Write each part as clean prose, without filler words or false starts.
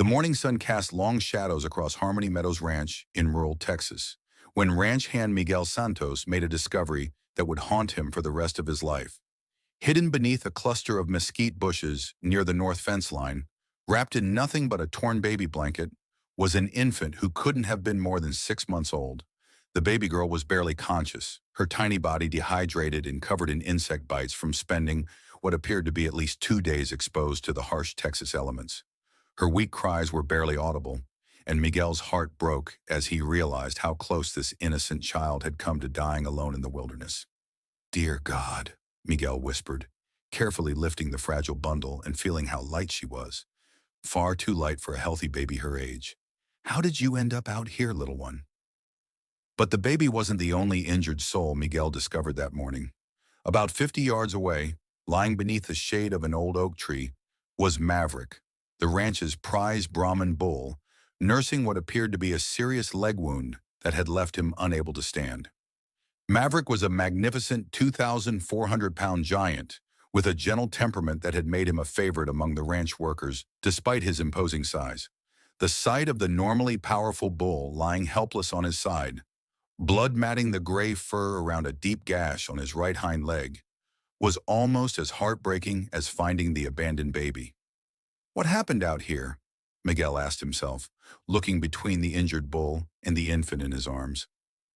The morning sun cast long shadows across Harmony Meadows Ranch in rural Texas, when ranch hand Miguel Santos made a discovery that would haunt him for the rest of his life. Hidden beneath a cluster of mesquite bushes near the north fence line, wrapped in nothing but a torn baby blanket, was an infant who couldn't have been more than 6 months old. The baby girl was barely conscious, her tiny body dehydrated and covered in insect bites from spending what appeared to be at least 2 days exposed to the harsh Texas elements. Her weak cries were barely audible, and Miguel's heart broke as he realized how close this innocent child had come to dying alone in the wilderness. "Dear God," Miguel whispered, carefully lifting the fragile bundle and feeling how light she was. Far too light for a healthy baby her age. "How did you end up out here, little one?" But the baby wasn't the only injured soul Miguel discovered that morning. About 50 yards away, lying beneath the shade of an old oak tree, was Maverick, the ranch's prized Brahman bull, nursing what appeared to be a serious leg wound that had left him unable to stand. Maverick was a magnificent 2,400-pound giant with a gentle temperament that had made him a favorite among the ranch workers despite his imposing size. The sight of the normally powerful bull lying helpless on his side, blood matting the gray fur around a deep gash on his right hind leg, was almost as heartbreaking as finding the abandoned baby. "What happened out here?" Miguel asked himself, looking between the injured bull and the infant in his arms.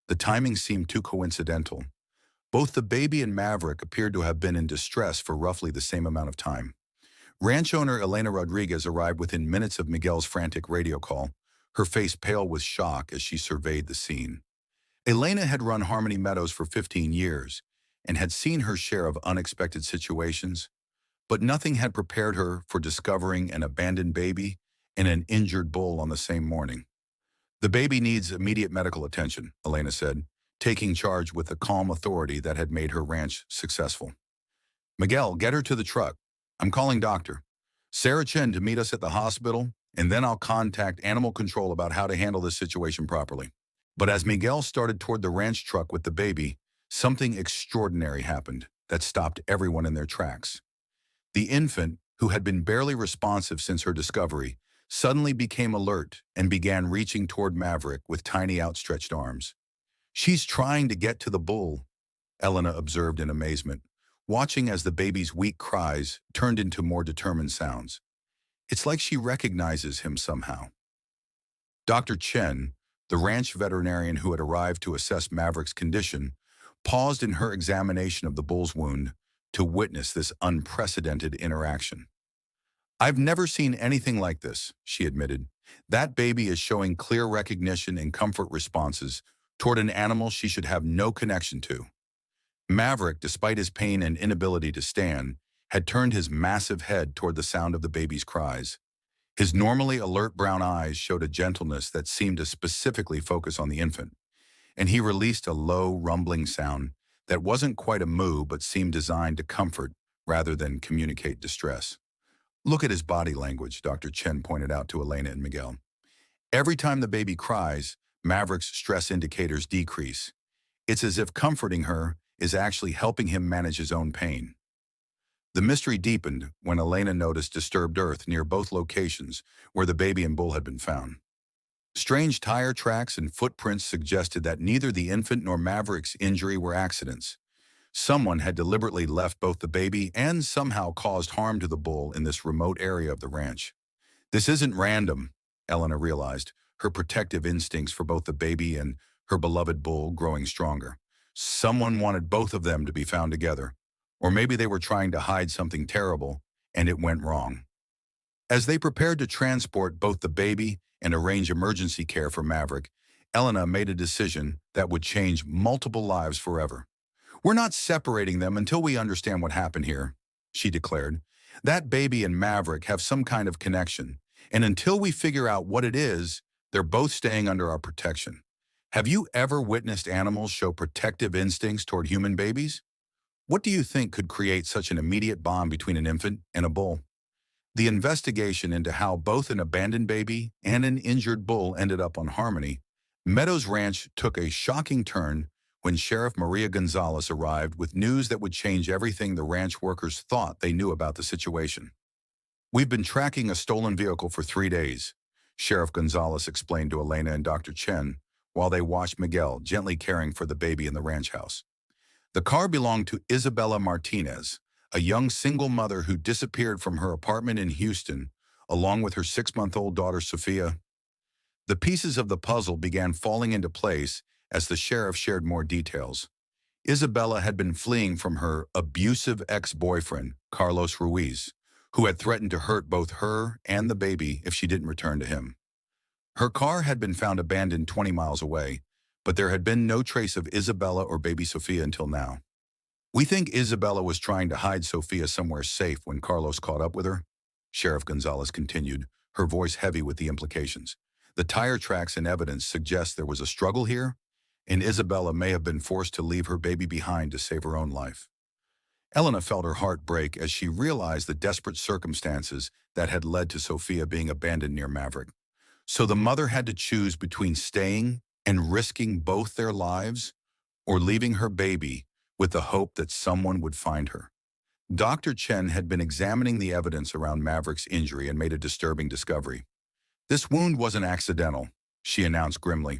The timing seemed too coincidental. Both the baby and Maverick appeared to have been in distress for roughly the same amount of time. Ranch owner Elena Rodriguez arrived within minutes of Miguel's frantic radio call, her face pale with shock as she surveyed the scene. Elena had run Harmony Meadows for 15 years and had seen her share of unexpected situations, but nothing had prepared her for discovering an abandoned baby and an injured bull on the same morning. "The baby needs immediate medical attention," Elena said, taking charge with the calm authority that had made her ranch successful. "Miguel, get her to the truck. I'm calling doctor. Sarah Chen to meet us at the hospital, and then I'll contact animal control about how to handle this situation properly." But as Miguel started toward the ranch truck with the baby, something extraordinary happened that stopped everyone in their tracks. The infant, who had been barely responsive since her discovery, suddenly became alert and began reaching toward Maverick with tiny outstretched arms. "She's trying to get to the bull," Elena observed in amazement, watching as the baby's weak cries turned into more determined sounds. "It's like she recognizes him somehow." Dr. Chen, the ranch veterinarian who had arrived to assess Maverick's condition, paused in her examination of the bull's wound to witness this unprecedented interaction. "I've never seen anything like this," she admitted. "That baby is showing clear recognition and comfort responses toward an animal she should have no connection to." Maverick, despite his pain and inability to stand, had turned his massive head toward the sound of the baby's cries. His normally alert brown eyes showed a gentleness that seemed to specifically focus on the infant, and he released a low, rumbling sound that wasn't quite a moo but seemed designed to comfort rather than communicate distress. "Look at his body language," Dr. Chen pointed out to Elena and Miguel. "Every time the baby cries, Maverick's stress indicators decrease. It's as if comforting her is actually helping him manage his own pain." The mystery deepened when Elena noticed disturbed earth near both locations where the baby and bull had been found. Strange tire tracks and footprints suggested that neither the infant nor Maverick's injury were accidents. Someone had deliberately left both the baby and somehow caused harm to the bull in this remote area of the ranch. "This isn't random," Elena realized, her protective instincts for both the baby and her beloved bull growing stronger. Someone wanted both of them to be found together. Or maybe they were trying to hide something terrible, and it went wrong. As they prepared to transport both the baby and arrange emergency care for Maverick, Elena made a decision that would change multiple lives forever. "We're not separating them until we understand what happened here," she declared. "That baby and Maverick have some kind of connection, and until we figure out what it is, they're both staying under our protection." Have you ever witnessed animals show protective instincts toward human babies? What do you think could create such an immediate bond between an infant and a bull? The investigation into how both an abandoned baby and an injured bull ended up on Harmony Meadows Ranch took a shocking turn when Sheriff Maria Gonzalez arrived with news that would change everything the ranch workers thought they knew about the situation. We've been tracking a stolen vehicle for 3 days, Sheriff Gonzalez explained to Elena and Dr. Chen while they watched Miguel gently caring for the baby in the ranch house. The car belonged to Isabella Martinez, a young single mother who disappeared from her apartment in Houston, along with her 6-month-old daughter Sofia. The pieces of the puzzle began falling into place as the sheriff shared more details. Isabella had been fleeing from her abusive ex-boyfriend, Carlos Ruiz, who had threatened to hurt both her and the baby if she didn't return to him. Her car had been found abandoned 20 miles away, but there had been no trace of Isabella or baby Sofia until now. We think Isabella was trying to hide Sofia somewhere safe when Carlos caught up with her, Sheriff Gonzalez continued, her voice heavy with the implications. The tire tracks and evidence suggest there was a struggle here, and Isabella may have been forced to leave her baby behind to save her own life. Elena felt her heart break as she realized the desperate circumstances that had led to Sofia being abandoned near Maverick. So the mother had to choose between staying and risking both their lives or leaving her baby with the hope that someone would find her. Dr. Chen had been examining the evidence around Maverick's injury and made a disturbing discovery. This wound wasn't accidental, she announced grimly.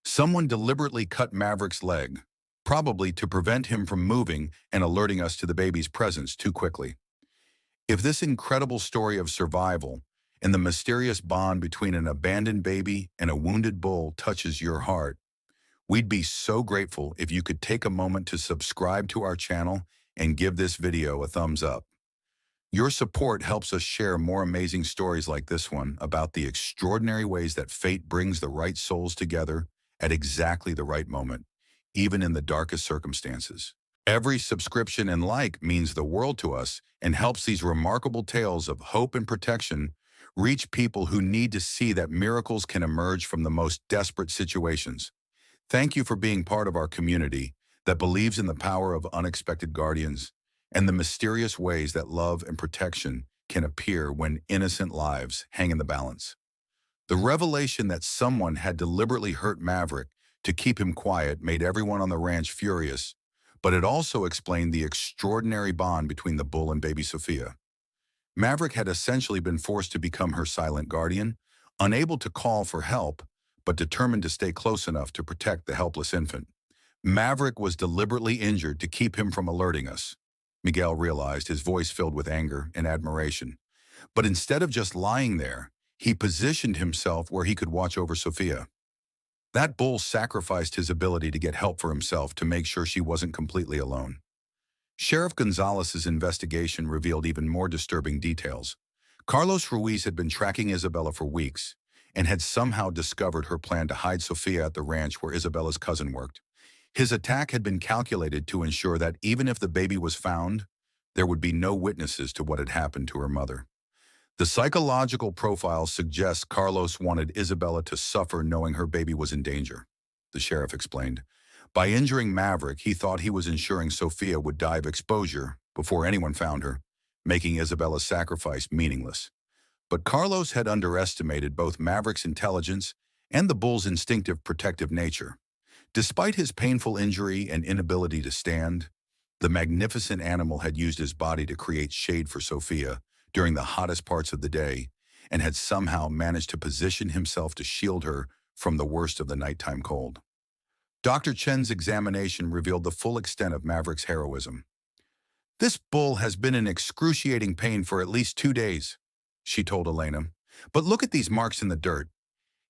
Someone deliberately cut Maverick's leg, probably to prevent him from moving and alerting us to the baby's presence too quickly. If this incredible story of survival and the mysterious bond between an abandoned baby and a wounded bull touches your heart, we'd be so grateful if you could take a moment to subscribe to our channel and give this video a thumbs up. Your support helps us share more amazing stories like this one about the extraordinary ways that fate brings the right souls together at exactly the right moment, even in the darkest circumstances. Every subscription and like means the world to us and helps these remarkable tales of hope and protection reach people who need to see that miracles can emerge from the most desperate situations. Thank you for being part of our community that believes in the power of unexpected guardians and the mysterious ways that love and protection can appear when innocent lives hang in the balance. The revelation that someone had deliberately hurt Maverick to keep him quiet made everyone on the ranch furious, but it also explained the extraordinary bond between the bull and baby Sofia. Maverick had essentially been forced to become her silent guardian, unable to call for help, but determined to stay close enough to protect the helpless infant. Maverick was deliberately injured to keep him from alerting us, Miguel realized, his voice filled with anger and admiration. But instead of just lying there, he positioned himself where he could watch over Sofia. That bull sacrificed his ability to get help for himself to make sure she wasn't completely alone. Sheriff Gonzalez's investigation revealed even more disturbing details. Carlos Ruiz had been tracking Isabella for weeks and had somehow discovered her plan to hide Sofia at the ranch where Isabella's cousin worked. His attack had been calculated to ensure that even if the baby was found, there would be no witnesses to what had happened to her mother. The psychological profile suggests Carlos wanted Isabella to suffer knowing her baby was in danger, the sheriff explained. By injuring Maverick, he thought he was ensuring Sofia would die of exposure before anyone found her, making Isabella's sacrifice meaningless. But Carlos had underestimated both Maverick's intelligence and the bull's instinctive protective nature. Despite his painful injury and inability to stand, the magnificent animal had used his body to create shade for Sofia during the hottest parts of the day and had somehow managed to position himself to shield her from the worst of the nighttime cold. Dr. Chen's examination revealed the full extent of Maverick's heroism. "This bull has been in excruciating pain for at least 2 days," she told Elena. "But look at these marks in the dirt.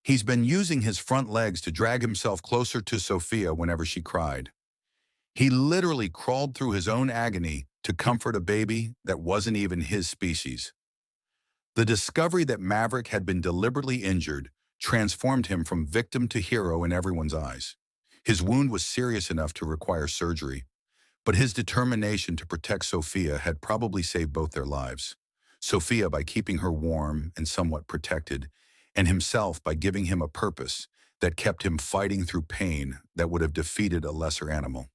He's been using his front legs to drag himself closer to Sofia whenever she cried. He literally crawled through his own agony to comfort a baby that wasn't even his species." The discovery that Maverick had been deliberately injured transformed him from victim to hero in everyone's eyes. His wound was serious enough to require surgery, but his determination to protect Sofia had probably saved both their lives. Sofia by keeping her warm and somewhat protected, and himself by giving him a purpose that kept him fighting through pain that would have defeated a lesser animal.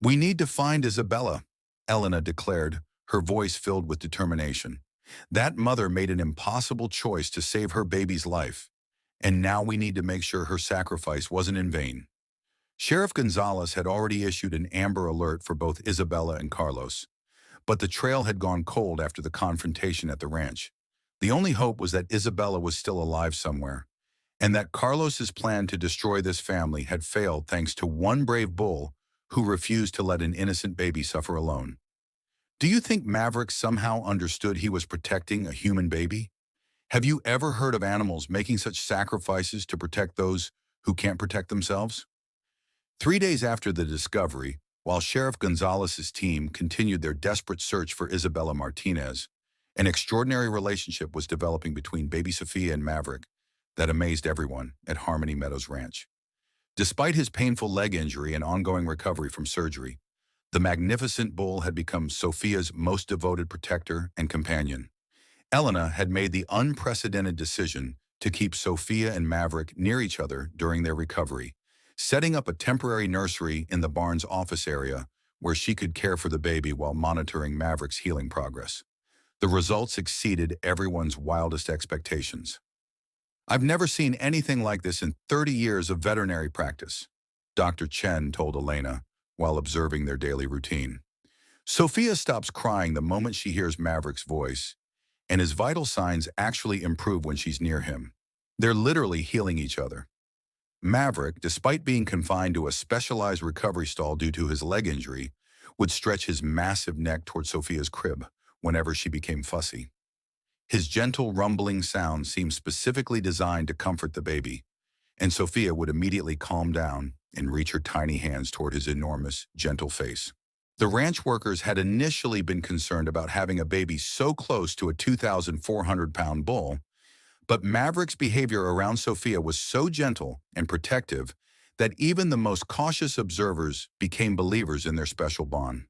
"We need to find Isabella," Elena declared, her voice filled with determination. "That mother made an impossible choice to save her baby's life, and now we need to make sure her sacrifice wasn't in vain." Sheriff Gonzalez had already issued an Amber Alert for both Isabella and Carlos, But the trail had gone cold after the confrontation at the ranch. The only hope was that Isabella was still alive somewhere, and that Carlos's plan to destroy this family had failed thanks to one brave bull who refused to let an innocent baby suffer alone. Do you think Maverick somehow understood he was protecting a human baby? Have you ever heard of animals making such sacrifices to protect those who can't protect themselves? 3 days after the discovery, while Sheriff Gonzalez's team continued their desperate search for Isabella Martinez, an extraordinary relationship was developing between baby Sofia and Maverick that amazed everyone at Harmony Meadows Ranch. Despite his painful leg injury and ongoing recovery from surgery, the magnificent bull had become Sofia's most devoted protector and companion. Elena had made the unprecedented decision to keep Sofia and Maverick near each other during their recovery, setting up a temporary nursery in the barn's office area where she could care for the baby while monitoring Maverick's healing progress. The results exceeded everyone's wildest expectations. "I've never seen anything like this in 30 years of veterinary practice," Dr. Chen told Elena while observing their daily routine. Sofia stops crying the moment she hears Maverick's voice, and his vital signs actually improve when she's near him. They're literally healing each other. Maverick, despite being confined to a specialized recovery stall due to his leg injury, would stretch his massive neck toward Sofia's crib whenever she became fussy. His gentle rumbling sound seemed specifically designed to comfort the baby, and Sofia would immediately calm down and reach her tiny hands toward his enormous, gentle face. The ranch workers had initially been concerned about having a baby so close to a 2,400-pound bull, but Maverick's behavior around Sofia was so gentle and protective that even the most cautious observers became believers in their special bond.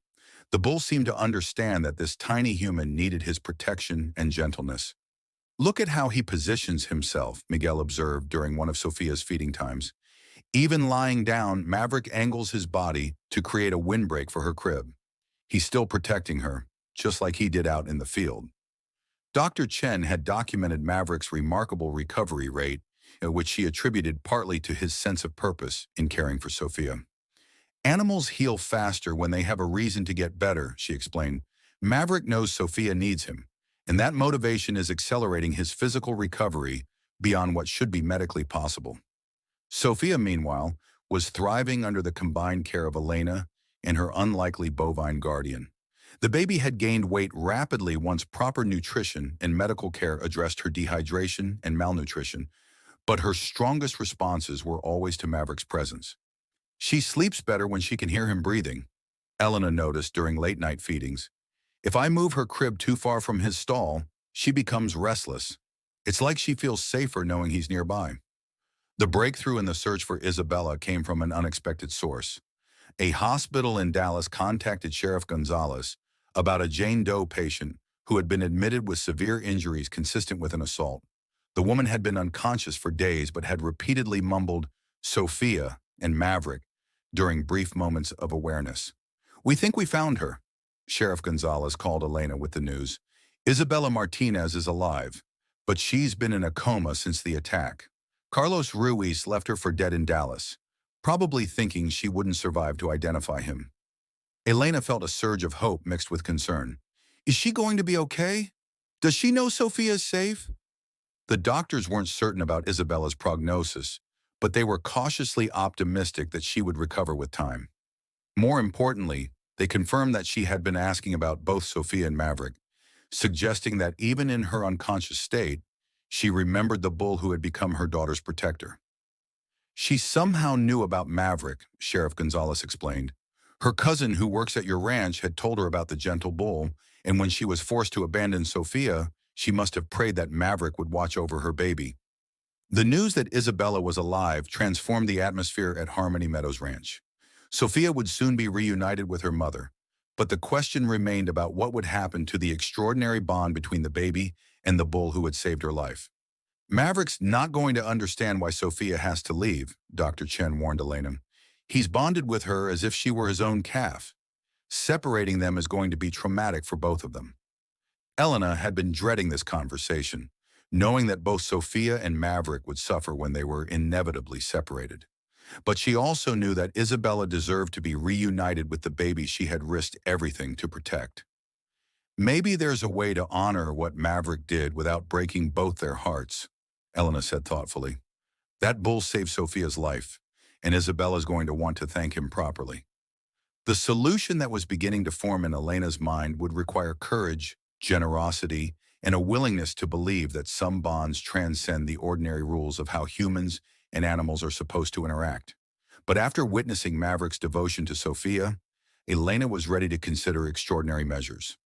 The bull seemed to understand that this tiny human needed his protection and gentleness. "Look at how he positions himself," Miguel observed during one of Sofia's feeding times. Even lying down, Maverick angles his body to create a windbreak for her crib. He's still protecting her, just like he did out in the field. Dr. Chen had documented Maverick's remarkable recovery rate, which she attributed partly to his sense of purpose in caring for Sofia. "Animals heal faster when they have a reason to get better," she explained. "Maverick knows Sofia needs him, and that motivation is accelerating his physical recovery beyond what should be medically possible." Sofia, meanwhile, was thriving under the combined care of Elena and her unlikely bovine guardian. The baby had gained weight rapidly once proper nutrition and medical care addressed her dehydration and malnutrition, but her strongest responses were always to Maverick's presence. "She sleeps better when she can hear him breathing," Elena noticed during late-night feedings. "If I move her crib too far from his stall, she becomes restless. It's like she feels safer knowing he's nearby." The breakthrough in the search for Isabella came from an unexpected source. A hospital in Dallas contacted Sheriff Gonzalez about a Jane Doe patient who had been admitted with severe injuries consistent with an assault. The woman had been unconscious for days but had repeatedly mumbled "Sofia" and "Maverick" during brief moments of awareness. "We think we found her," Sheriff Gonzalez called Elena with the news. "Isabella Martinez is alive, but she's been in a coma since the attack. Carlos Ruiz left her for dead in Dallas, probably thinking she wouldn't survive to identify him." Elena felt a surge of hope mixed with concern. "Is she going to be okay? Does she know Sofia is safe?" The doctors weren't certain about Isabella's prognosis, but they were cautiously optimistic that she would recover with time. More importantly, they confirmed that she had been asking about both Sofia and Maverick, suggesting that even in her unconscious state, she remembered the bull who had become her daughter's protector. "She somehow knew about Maverick," Sheriff Gonzalez explained. "Her cousin who works at your ranch had told her about the gentle bull, and when she was forced to abandon Sofia, she must have prayed that Maverick would watch over her baby." The news that Isabella was alive transformed the atmosphere at Harmony Meadows Ranch. Sofia would soon be reunited with her mother, but the question remained about what would happen to the extraordinary bond between the baby and the bull who had saved her life. "Maverick's not going to understand why Sofia has to leave," Dr. Chen warned Elena. "He's bonded with her as if she were his own calf. Separating them is going to be traumatic for both of them." Elena had been dreading this conversation, knowing that both Sofia and Maverick would suffer when they were inevitably separated. But she also knew that Isabella deserved to be reunited with the baby she had risked everything to protect. Maybe there's a way to honor what Maverick did without breaking both their hearts, Elena said thoughtfully. That bull saved Sophia's life, and Isabella's going to want to thank him properly. The solution that was beginning to form in Elena's mind would require courage, generosity, and a willingness to believe that some bonds transcend the ordinary rules of how humans and animals are supposed to interact. But after witnessing Maverick's devotion to Sophia, Elena was ready to consider extraordinary measures.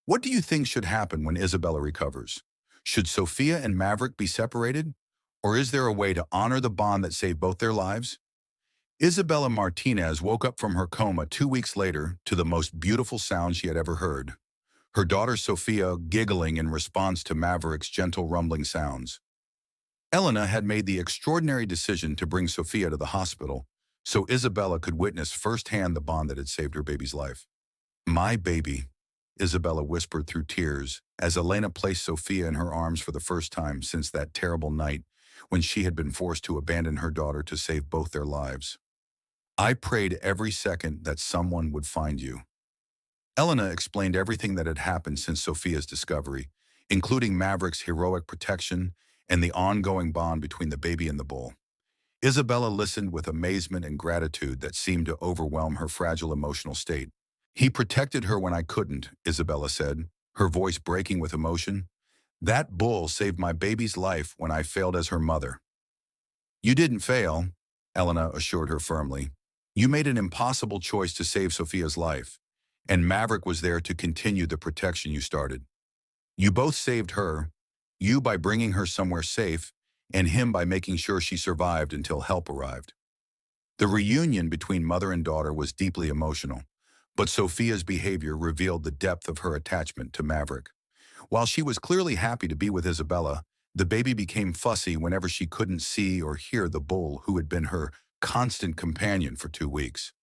What do you think should happen when Isabella recovers? Should Sophia and Maverick be separated? Or is there a way to honor the bond that saved both their lives? Isabella Martinez woke up from her coma 2 weeks later to the most beautiful sound she had ever heard. Her daughter Sophia giggling in response to Maverick's gentle rumbling sounds. Elena had made the extraordinary decision to bring Sophia to the hospital so Isabella could witness firsthand the bond that had saved her baby's life. "My baby," Isabella whispered through tears as Elena placed Sophia in her arms for the first time since that terrible night when she had been forced to abandon her daughter to save both their lives. "I prayed every second that someone would find you." Elena explained everything that had happened since Sophia's discovery, including Maverick's heroic protection and the ongoing bond between the baby and the bull. Isabella listened with amazement and gratitude that seemed to overwhelm her fragile emotional state. "He protected her when I couldn't," Isabella said, her voice breaking with emotion. "That bull saved my baby's life when I failed as her mother." "You didn't fail," Elena assured her firmly. "You made an impossible choice to save Sophia's life, and Maverick was there to continue the protection you started. You both saved her, you by bringing her somewhere safe, and him by making sure she survived until help arrived." The reunion between mother and daughter was deeply emotional, but Sophia's behavior revealed the depth of her attachment to Maverick. While she was clearly happy to be with Isabella, the baby became fussy whenever she couldn't see or hear the bull who had been her constant companion for 2 weeks.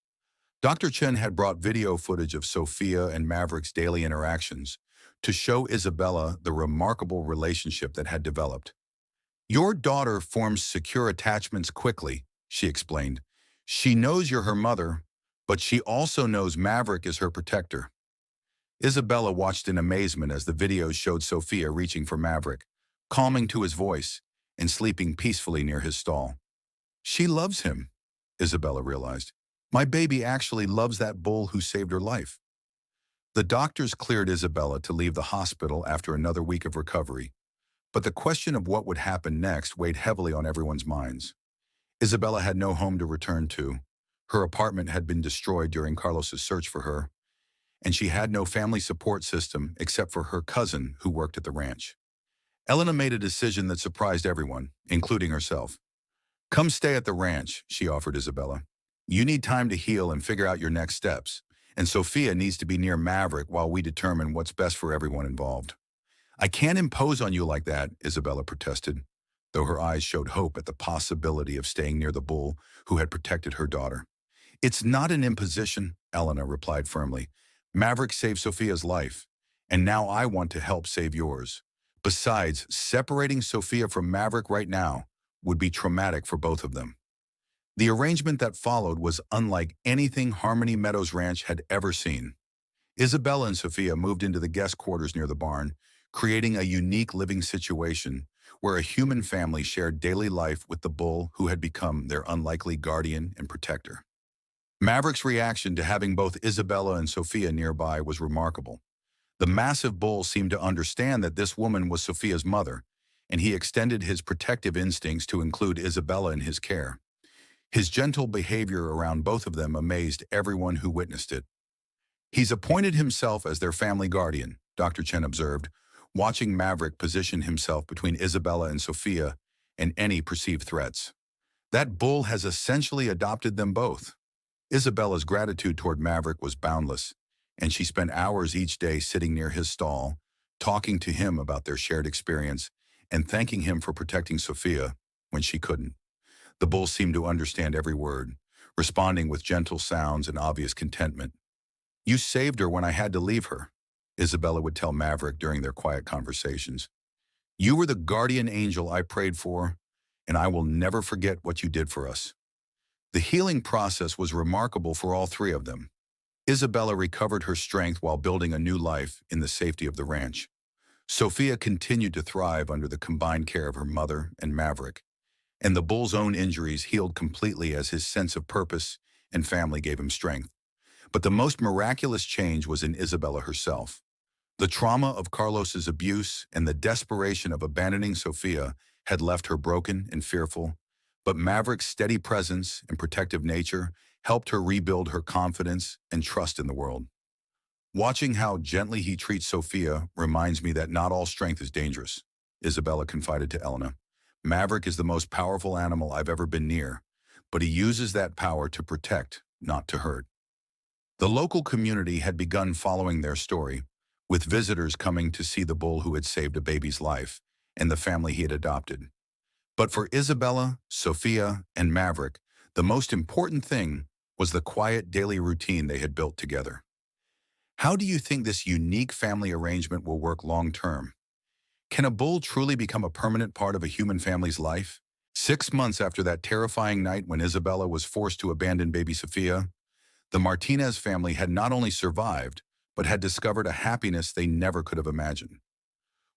Dr. Chen had brought video footage of Sophia and Maverick's daily interactions to show Isabella the remarkable relationship that had developed. "Your daughter forms secure attachments quickly," she explained. "She knows you're her mother, but she also knows Maverick is her protector." Isabella watched in amazement as the videos showed Sophia reaching for Maverick, calming to his voice, and sleeping peacefully near his stall. "She loves him," Isabella realized. "My baby actually loves that bull who saved her life." The doctors cleared Isabella to leave the hospital after another week of recovery, but the question of what would happen next weighed heavily on everyone's minds. Isabella had no home to return to. Her apartment had been destroyed during Carlos's search for her, and she had no family support system except for her cousin who worked at the ranch. Elena made a decision that surprised everyone, including herself. "Come stay at the ranch," she offered Isabella. "You need time to heal and figure out your next steps, and Sophia needs to be near Maverick while we determine what's best for everyone involved." "I can't impose on you like that," Isabella protested, though her eyes showed hope at the possibility of staying near the bull who had protected her daughter. "It's not an imposition," Elena replied firmly. "Maverick saved Sophia's life, and now I want to help save yours. Besides, separating Sophia from Maverick right now would be traumatic for both of them." The arrangement that followed was unlike anything Harmony Meadows Ranch had ever seen. Isabella and Sofia moved into the guest quarters near the barn, creating a unique living situation where a human family shared daily life with the bull who had become their unlikely guardian and protector. Maverick's reaction to having both Isabella and Sofia nearby was remarkable. The massive bull seemed to understand that this woman was Sophia's mother, and he extended his protective instincts to include Isabella in his care. His gentle behavior around both of them amazed everyone who witnessed it. "He's appointed himself as their family guardian," Dr. Chen observed, watching Maverick position himself between Isabella and Sofia and any perceived threats. "That bull has essentially adopted them both." Isabella's gratitude toward Maverick was boundless, and she spent hours each day sitting near his stall, talking to him about their shared experience and thanking him for protecting Sofia when she couldn't. The bull seemed to understand every word, responding with gentle sounds and obvious contentment. "You saved her when I had to leave her," Isabella would tell Maverick during their quiet conversations. "You were the guardian angel I prayed for, and I will never forget what you did for us." The healing process was remarkable for all three of them. Isabella recovered her strength while building a new life in the safety of the ranch. Sofia continued to thrive under the combined care of her mother and Maverick, and the bull's own injuries healed completely as his sense of purpose and family gave him strength. But the most miraculous change was in Isabella herself. The trauma of Carlos's abuse and the desperation of abandoning Sofia had left her broken and fearful, but Maverick's steady presence and protective nature helped her rebuild her confidence and trust in the world. Watching how gently he treats Sofia reminds me that not all strength is dangerous, Isabella confided to Elena. Maverick is the most powerful animal I've ever been near, but he uses that power to protect, not to hurt. The local community had begun following their story, with visitors coming to see the bull who had saved a baby's life and the family he had adopted. But for Isabella, Sofia, and Maverick, the most important thing was the quiet daily routine they had built together. How do you think this unique family arrangement will work long-term? Can a bull truly become a permanent part of a human family's life? 6 months after that terrifying night when Isabella was forced to abandon baby Sofia, the Martinez family had not only survived, but had discovered a happiness they never could have imagined.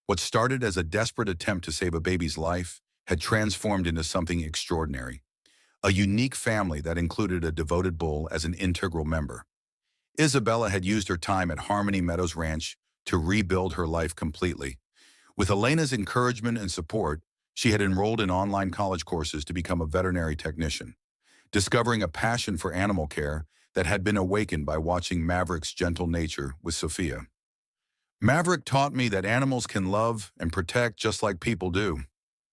What started as a desperate attempt to save a baby's life had transformed into something extraordinary, a unique family that included a devoted bull as an integral member. Isabella had used her time at Harmony Meadows Ranch to rebuild her life completely. With Elena's encouragement and support, she had enrolled in online college courses to become a veterinary technician, discovering a passion for animal care that had been awakened by watching Maverick's gentle nature with Sofia. Maverick taught me that animals can love and protect just like people do,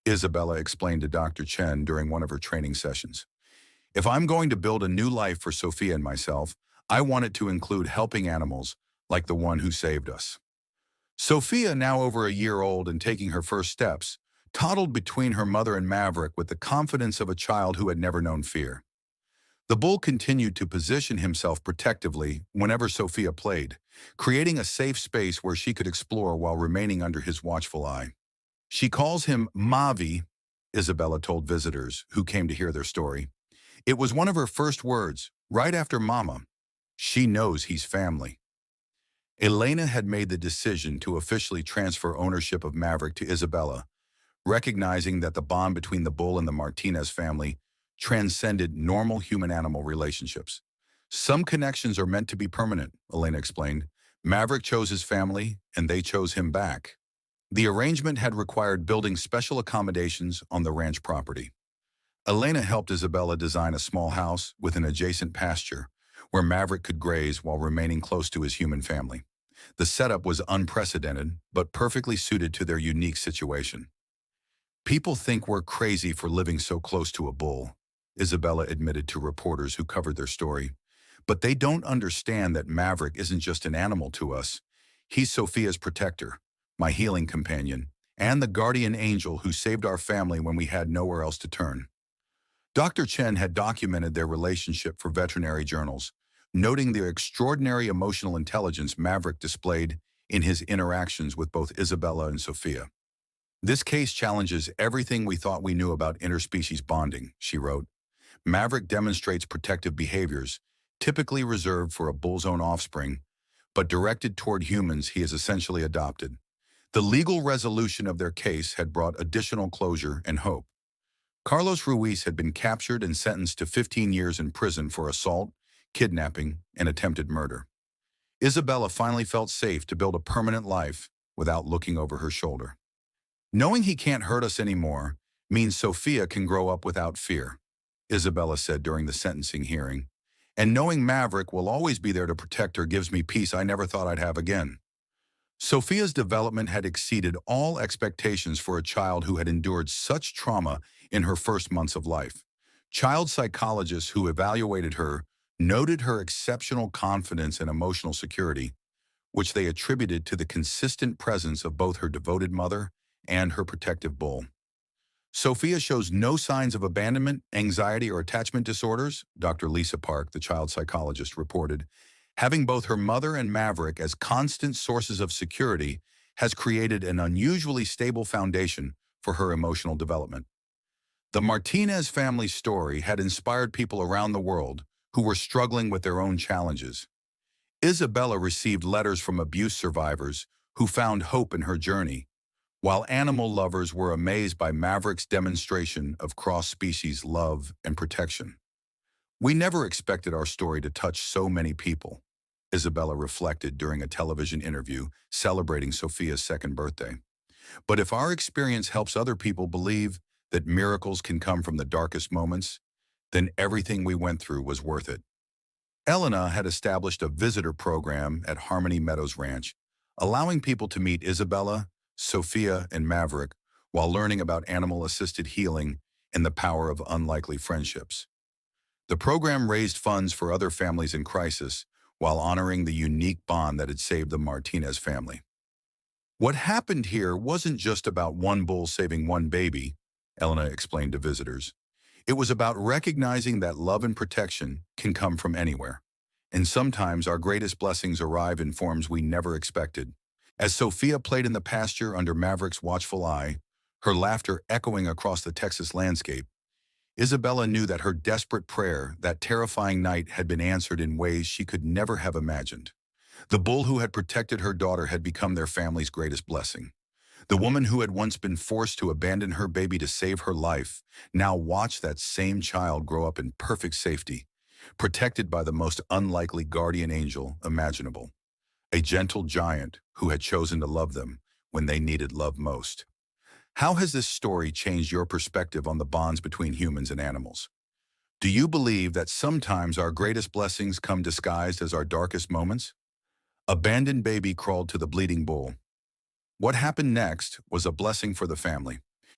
Isabella explained to Dr. Chen during one of her training sessions. If I'm going to build a new life for Sofia and myself, I want it to include helping animals like the one who saved us. Sofia, now over a year old and taking her first steps, toddled between her mother and Maverick with the confidence of a child who had never known fear. The bull continued to position himself protectively whenever Sofia played, creating a safe space where she could explore while remaining under his watchful eye. She calls him Mavi, Isabella told visitors who came to hear their story. It was one of her first words, right after Mama. She knows he's family. Elena had made the decision to officially transfer ownership of Maverick to Isabella, recognizing that the bond between the bull and the Martinez family transcended normal human-animal relationships. Some connections are meant to be permanent, Elena explained. Maverick chose his family, and they chose him back. The arrangement had required building special accommodations on the ranch property. Elena helped Isabella design a small house with an adjacent pasture where Maverick could graze while remaining close to his human family. The setup was unprecedented, but perfectly suited to their unique situation. People think we're crazy for living so close to a bull, Isabella admitted to reporters who covered their story. But they don't understand that Maverick isn't just an animal to us. He's Sofia's protector, my healing companion, and the guardian angel who saved our family when we had nowhere else to turn. Dr. Chen had documented their relationship for veterinary journals, noting the extraordinary emotional intelligence Maverick displayed in his interactions with both Isabella and Sofia. This case challenges everything we thought we knew about interspecies bonding, she wrote. Maverick demonstrates protective behaviors, typically reserved for a bull's own offspring, but directed toward humans he has essentially adopted. The legal resolution of their case had brought additional closure and hope. Carlos Ruiz had been captured and sentenced to 15 years in prison for assault, kidnapping, and attempted murder. Isabella finally felt safe to build a permanent life without looking over her shoulder. Knowing he can't hurt us anymore means Sofia can grow up without fear, Isabella said during the sentencing hearing. And knowing Maverick will always be there to protect her gives me peace I never thought I'd have again. Sofia's development had exceeded all expectations for a child who had endured such trauma in her first months of life. Child psychologists who evaluated her noted her exceptional confidence and emotional security, which they attributed to the consistent presence of both her devoted mother and her protective bull. Sofia shows no signs of abandonment, anxiety, or attachment disorders, Dr. Lisa Park, the child psychologist, reported. Having both her mother and Maverick as constant sources of security has created an unusually stable foundation for her emotional development. The Martinez family's story had inspired people around the world who were struggling with their own challenges. Isabella received letters from abuse survivors who found hope in her journey, while animal lovers were amazed by Maverick's demonstration of cross-species love and protection. We never expected our story to touch so many people, Isabella reflected during a television interview celebrating Sofia's second birthday. But if our experience helps other people believe that miracles can come from the darkest moments, then everything we went through was worth it. Elena had established a visitor program at Harmony Meadows Ranch, allowing people to meet Isabella, Sofia, and Maverick while learning about animal-assisted healing and the power of unlikely friendships. The program raised funds for other families in crisis while honoring the unique bond that had saved the Martinez family. What happened here wasn't just about one bull saving one baby, Elena explained to visitors. It was about recognizing that love and protection can come from anywhere. And sometimes our greatest blessings arrive in forms we never expected. As Sofia played in the pasture under Maverick's watchful eye, her laughter echoing across the Texas landscape, Isabella knew that her desperate prayer that terrifying night had been answered in ways she could never have imagined. The bull who had protected her daughter had become their family's greatest blessing. The woman who had once been forced to abandon her baby to save her life now watched that same child grow up in perfect safety, protected by the most unlikely guardian angel imaginable, a gentle giant who had chosen to love them when they needed love most. How has this story changed your perspective on the bonds between humans and animals? Do you believe that sometimes our greatest blessings come disguised as our darkest moments? Abandoned baby crawled to the bleeding bull. What happened next was a blessing for the family.